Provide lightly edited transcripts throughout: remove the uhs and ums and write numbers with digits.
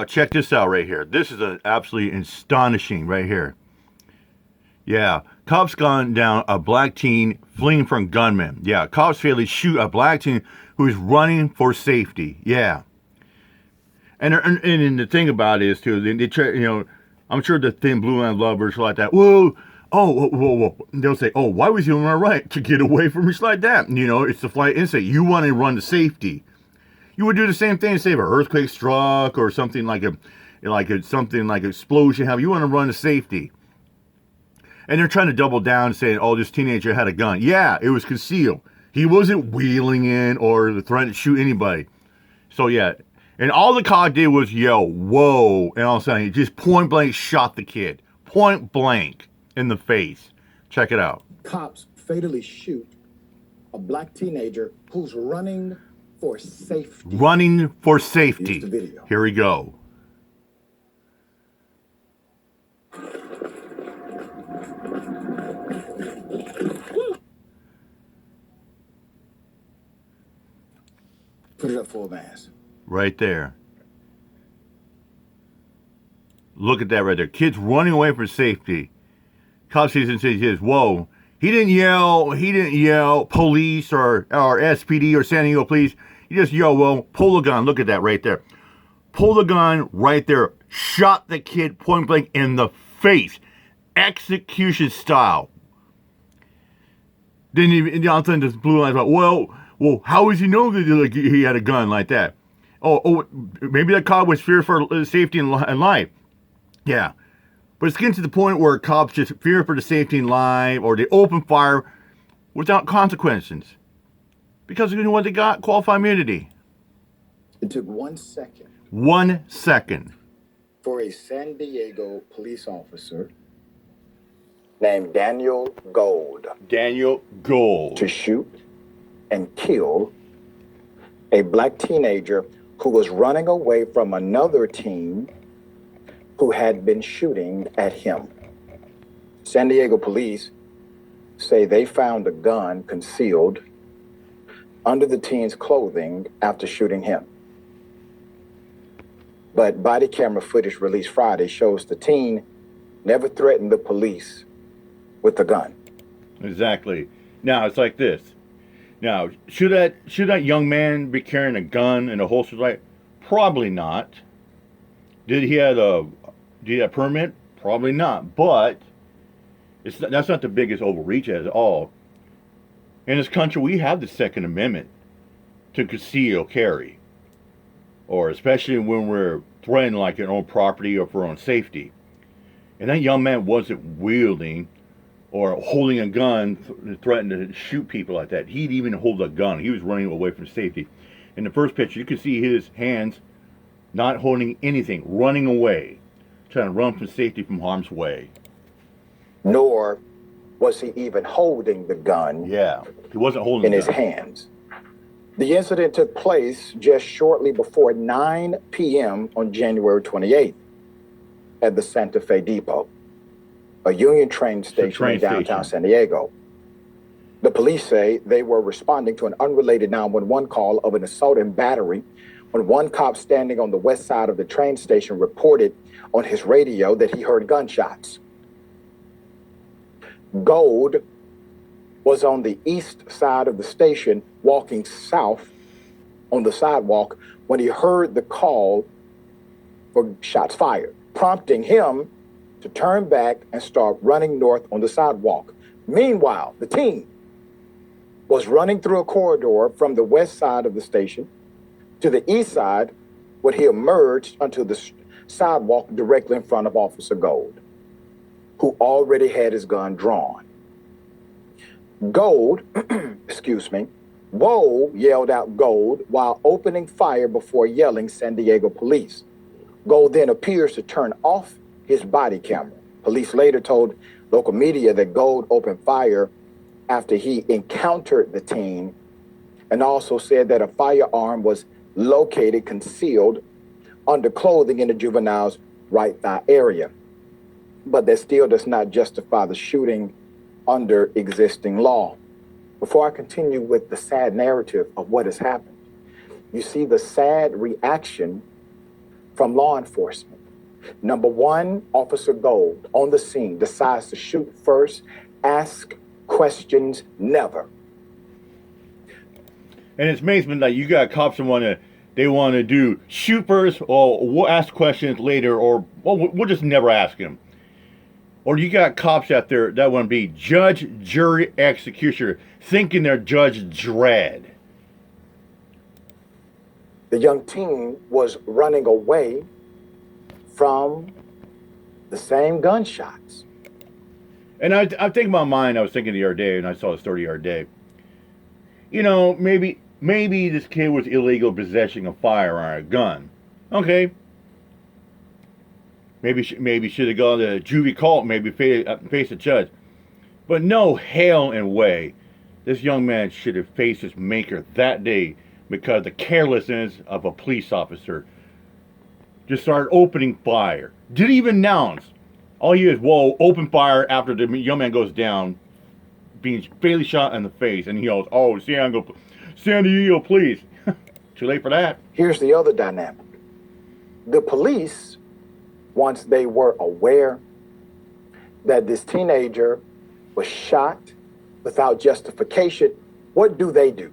Check this out right here. This is absolutely astonishing right here. Yeah, cops gone down a black teen fleeing from gunmen. Yeah, cops fatally shoot a black teen who is running for safety. Yeah, and the thing about it is too, they try, I'm sure the thin blue line lovers like that. Whoa, oh, whoa. They'll say, oh, why was he on my right to get away from me like that? It's the flight instinct. You want to run to safety. You would do the same thing, say if an earthquake struck or something something like explosion. How you want to run to safety? And they're trying to double down and saying, oh, this teenager had a gun. Yeah, it was concealed. He wasn't wheeling in or threatening to shoot anybody. So, yeah. And all the cop did was yell, whoa. And all of a sudden, he just point blank shot the kid. Point blank in the face. Check it out. Cops fatally shoot a black teenager who's running for safety. Running for safety. Here's the video. Here we go. Put it up full mass. Right there. Look at that right there. Kids running away for safety. Cop sees and says, whoa. He didn't yell police or SPD or San Diego police. He just yelled, well, pull the gun. Look at that right there. Pull the gun right there. Shot the kid point blank in the face. Execution style. Then all of a sudden this blue line's like, well, how does he know that he had a gun like that? Oh, maybe that cop was fear for safety and life. Yeah. But it's getting to the point where cops just fear for the safety and life, or they open fire without consequences. Because you know what they got? Qualified immunity. It took 1 second. 1 second. For a San Diego police officer named Daniel Gold. Daniel Gold. To shoot and kill a black teenager who was running away from another teen who had been shooting at him. San Diego police say they found a gun concealed under the teen's clothing after shooting him. But body camera footage released Friday shows the teen never threatened the police with the gun. Exactly. Now it's like this. Now, should that young man be carrying a gun in a holster? Like, probably not. Did he have a permit? Probably not. But that's not the biggest overreach at all. In this country, we have the Second Amendment to conceal carry, or especially when we're threatening like our own property or for our own safety. And that young man wasn't wielding or holding a gun, threatening to shoot people like that. He'd even hold a gun. He was running away from safety. In the first picture, you can see his hands not holding anything, running away, trying to run from safety from harm's way. Nor was he even holding the gun. Yeah, he wasn't holding in his hands. The incident took place just shortly before 9 p.m. on January 28th at the Santa Fe Depot, a Union train station in downtown San Diego. The police say they were responding to an unrelated 911 call of an assault and battery when one cop standing on the west side of the train station reported on his radio that he heard gunshots. Gold was on the east side of the station walking south on the sidewalk when he heard the call for shots fired, prompting him to turn back and start running north on the sidewalk. Meanwhile, the teen was running through a corridor from the west side of the station to the east side when he emerged onto the sidewalk directly in front of Officer Gold, who already had his gun drawn. Gold, Whoa yelled out Gold while opening fire before yelling San Diego police. Gold then appears to turn off his body camera. Police later told local media that Gold opened fire after he encountered the teen, and also said that a firearm was located concealed under clothing in the juvenile's right thigh area. But that still does not justify the shooting under existing law. Before I continue with the sad narrative of what has happened, you see the sad reaction from law enforcement. Number one, Officer Gold on the scene decides to shoot first, ask questions never. And it's amazing that you got cops that want to do shoot first, or we'll ask questions later, or well, we'll just never ask them. Or you got cops out there that want to be judge, jury, executioner, thinking they're Judge Dredd. The young teen was running away from the same gunshots. And I think in my mind, I was thinking the other day, and I saw this 30-yard day. You know, maybe this kid was illegal possessing a firearm, a gun. Okay. Maybe should have gone to juvie court, maybe face a judge. But no hell and way this young man should have faced his maker that day because the carelessness of a police officer just started opening fire. Didn't even announce. All he is, whoa, open fire after the young man goes down, being fatally shot in the face, and he goes, oh, San Diego police. Too late for that. Here's the other dynamic. The police, once they were aware that this teenager was shot without justification, what do?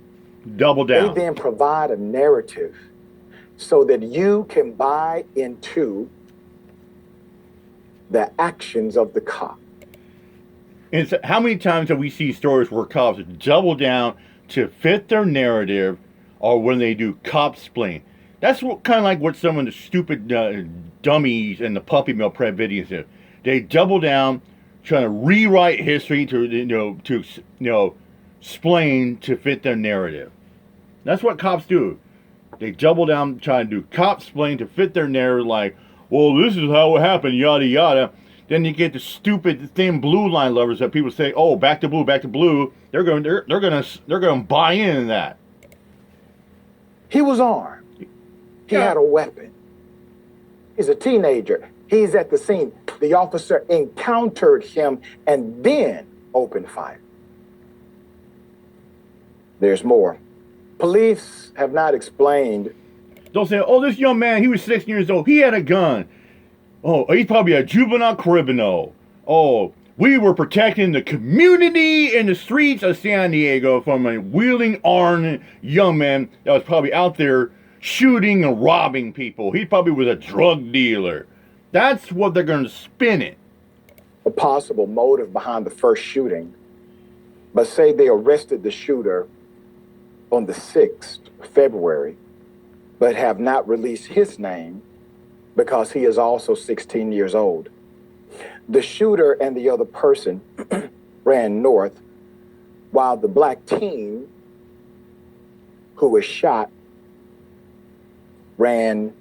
Double down. They then provide a narrative so that you can buy into the actions of the cop. And so how many times have we seen stories where cops double down to fit their narrative, or when they do cop splaining? That's what kind of like what some of the stupid dummies in the puppy mill prep videos do. They double down, trying to rewrite history to explain to fit their narrative. That's what cops do. They double down, trying to do cop explain to fit their narrative. Like, well, this is how it happened, yada yada. Then you get the stupid thin blue line lovers that people say, "Oh, back to blue, back to blue." They're going to buy in that. He was armed. He had a weapon. He's a teenager. He's at the scene. The officer encountered him and then opened fire. There's more. Police have not explained. Don't say, oh, this young man, he was 16 years old. He had a gun. Oh, he's probably a juvenile criminal. Oh, we were protecting the community in the streets of San Diego from a wielding armed young man that was probably out there shooting and robbing people. He probably was a drug dealer. That's what they're going to spin it. A possible motive behind the first shooting, but say they arrested the shooter on the 6th of February, but have not released his name because he is also 16 years old. The shooter and the other person ran north, while the black teen who was shot ran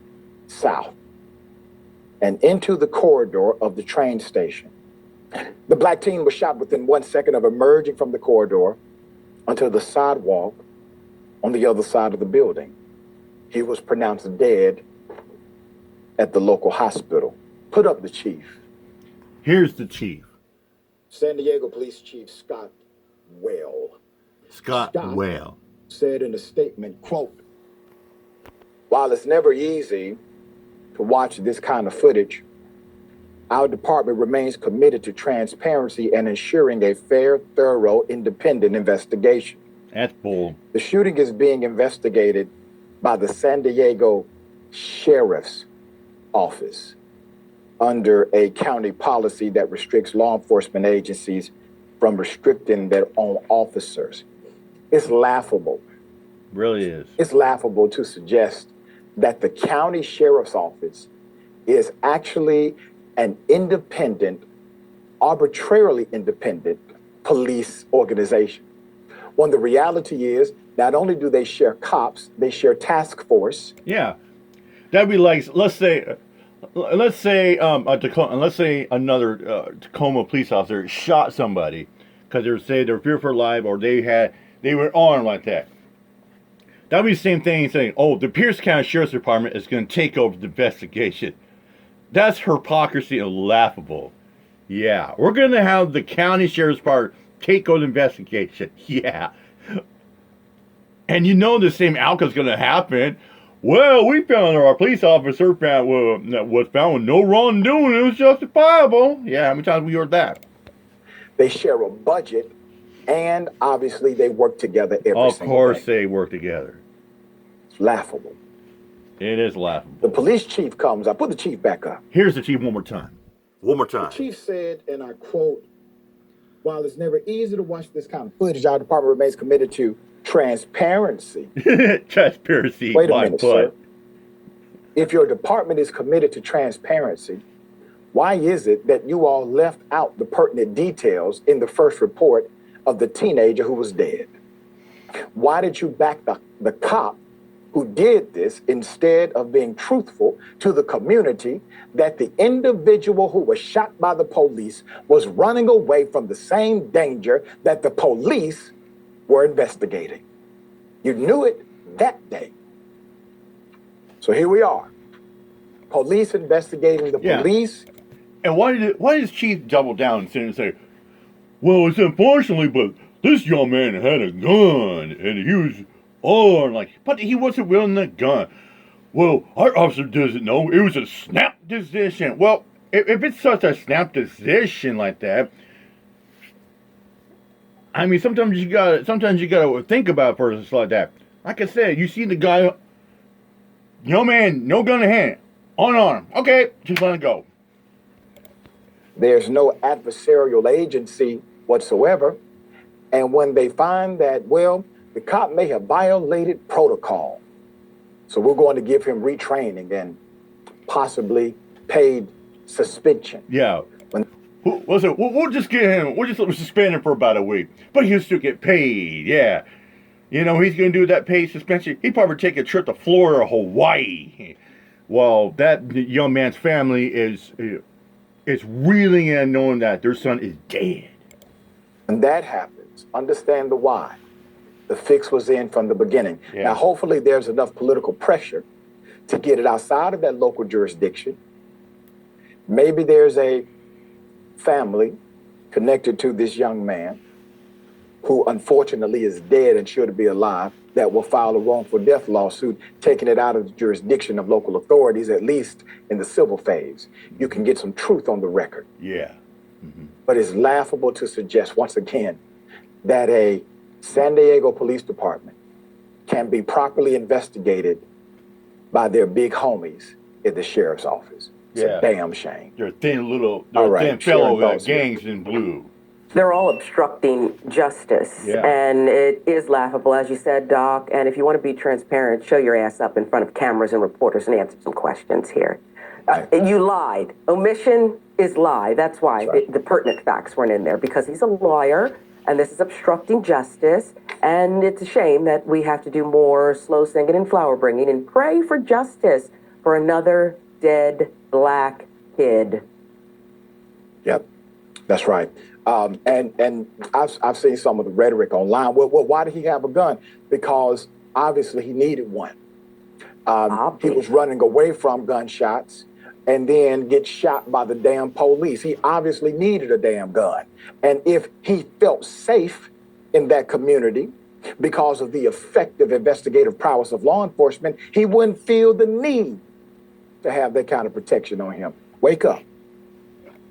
south and into the corridor of the train station. The black teen was shot within 1 second of emerging from the corridor onto the sidewalk on the other side of the building. He was pronounced dead at the local hospital. Put up the chief. Here's the chief. San Diego Police Chief Scott Well. Scott Well said in a statement, quote, "While it's never easy to watch this kind of footage, our department remains committed to transparency and ensuring a fair, thorough, independent investigation." That's bull. The shooting is being investigated by the San Diego Sheriff's Office under a county policy that restricts law enforcement agencies from restricting their own officers. It's laughable. Really is. It's laughable to suggest that the county sheriff's office is actually an independent, arbitrarily independent police organization. When the reality is, not only do they share cops, they share task force. Yeah, that'd be like, let's say another Tacoma police officer shot somebody because they're fear for life, or they were armed like that. That'd be the same thing as saying, oh, the Pierce County Sheriff's Department is going to take over the investigation. That's hypocrisy and laughable. Yeah, we're going to have the county sheriff's department take over the investigation. Yeah. And you know the same outcome's going to happen. Well, we found our police officer was found with no wrongdoing. It was justifiable. Yeah, how many times we heard that? They share a budget, and obviously they work together every Of single course, day. they work together. It's laughable. It is laughable. The police chief comes. I put the chief back up. Here's the chief one more time. One more time. The chief said, and I quote, "While it's never easy to watch this kind of footage, our department remains committed to transparency." Transparency. Wait a my minute, butt. sir. If your department is committed to transparency, why is it that you all left out the pertinent details in the first report of the teenager who was dead? Why did you back the cop who did this instead of being truthful to the community that the individual who was shot by the police was running away from the same danger that the police were investigating? You knew it that day. So here we are. Police investigating the police. And why does Chief double down and say, well, it's unfortunately, but this young man had a gun and he was armed, like, but he wasn't wielding the gun. Well, our officer doesn't know. It was a snap decision. Well, if it's such a snap decision like that, I mean, sometimes you gotta think about persons like that. Like I said, you see the guy, young man, no gun in hand, unarmed. Okay, just let it go. There's no adversarial agency whatsoever. And when they find that, well, the cop may have violated protocol, so we're going to give him retraining and possibly paid suspension. Yeah. We'll just get him. We'll just suspend him for about a week, but he'll still get paid. Yeah. You know, he's going to do that paid suspension. He'd probably take a trip to Florida or Hawaii. Well, that young man's family is reeling in knowing that their son is dead. When that happens, understand the why. The fix was in from the beginning. Yeah. Now, hopefully there's enough political pressure to get it outside of that local jurisdiction. Maybe there's a family connected to this young man who unfortunately is dead and should be alive that will file a wrongful death lawsuit, taking it out of the jurisdiction of local authorities, at least in the civil phase. You can get some truth on the record. Yeah. Mm-hmm. But it's laughable to suggest, once again, that a San Diego Police Department can be properly investigated by their big homies at the sheriff's office. It's a damn shame. They're thin fellow gangs in blue. They're all obstructing justice, and it is laughable, as you said, Doc. And if you want to be transparent, show your ass up in front of cameras and reporters and answer some questions here. You lied. Omission is lie. That's why the pertinent facts weren't in there, because he's a lawyer, and this is obstructing justice. And it's a shame that we have to do more slow singing and flower bringing and pray for justice for another dead black kid. Yep, that's right. And I've seen some of the rhetoric online. Well, why did he have a gun? Because obviously he needed one. He was running away from gunshots and then get shot by the damn police. He obviously needed a damn gun. And if he felt safe in that community because of the effective investigative prowess of law enforcement, he wouldn't feel the need to have that kind of protection on him. Wake up.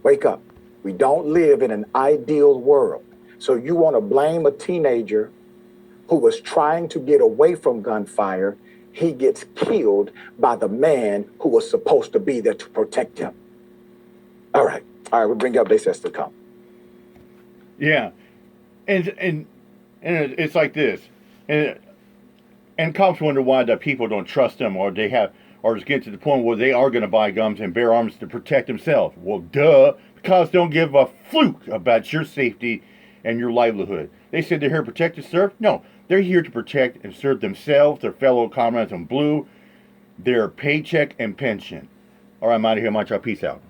Wake up. We don't live in an ideal world. So you want to blame a teenager who was trying to get away from gunfire. He gets killed by the man who was supposed to be there to protect him. All right, we'll bring up they says to come. Yeah, and it's like this, and cops wonder why the people don't trust them, or it's getting to the point where they are going to buy guns and bear arms to protect themselves. Well, duh, because they don't give a fluke about your safety and your livelihood. They said they're here to protect and serve. No, they're here to protect and serve themselves, their fellow comrades in blue, their paycheck and pension. All right, I'm out of here. My job. Peace out.